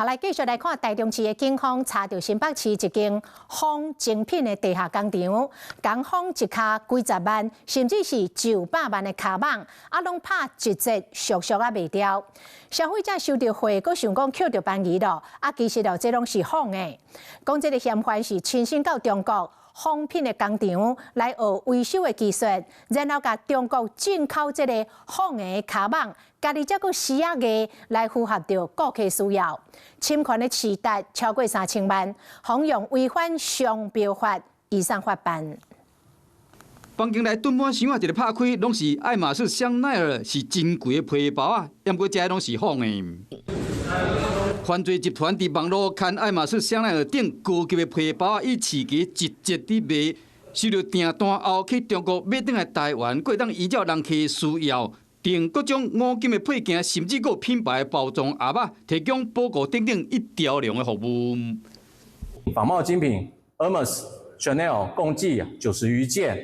好，来继续来看台中市的警方查到新北市一间仿精品的地下工厂，工仿一卡几十万，甚至是900万的卡网，拢拍一折，俗俗卖掉。消费者收到货，佫想讲捡到便宜咯，其实这拢是仿的。讲这个嫌犯是亲身到中国仿品的工厂来学维修的技术，然后甲中国进口这个仿的卡网。家己则佫施压价来符合到顾客需要，侵权的市值超过3000万，妨用违反商标法，以上法办。房间内顿满箱啊，一个拍开，拢是爱马仕、香奈儿，是真贵的皮包啊，不过这拢是仿的。犯罪集团伫网络看爱马仕、香奈儿等高级的皮包啊，以市价一折伫卖，收到订单后去中国买转来台湾，过当依照人客的需要。订各种五金的配件，甚至有品牌包装盒仔，提供保固等等一条龙的服务。仿冒精品 Hermes、Chanel 共计90余件，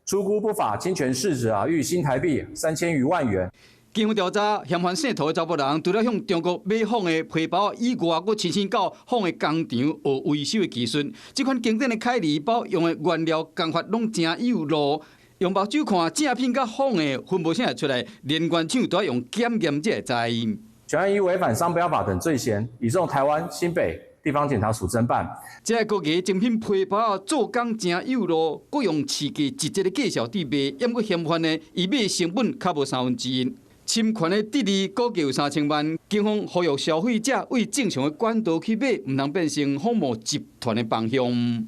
出估不法侵权市值逾新台币3000余万元。警方调查，嫌犯姓涂的查甫人，除了向中国买仿的皮包以外，佫亲身到仿的工厂学维修的技术。这款经典的凯利包用的原料工法拢真有路。用目睭看正品甲仿的分不清出来，连原厂都要用检验才会知。全案依违反商标法等罪嫌，移送台湾新北地方检察署侦办。这个高级精品皮包做工真有路，佫用市价一折的价小伫卖，淹过嫌犯呢，伊买成本较无1/3。侵权的得利估计有3000万，警方呼吁消费者为正常的管道去买，唔通变成仿冒集团的方向。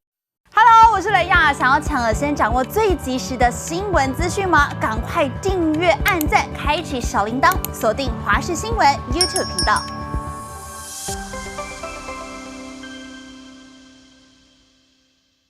Hello， 我是雷亚，想要抢先掌握最及时的新闻资讯吗？赶快订阅、按赞、开启小铃铛，锁定华视新闻 YouTube 频道。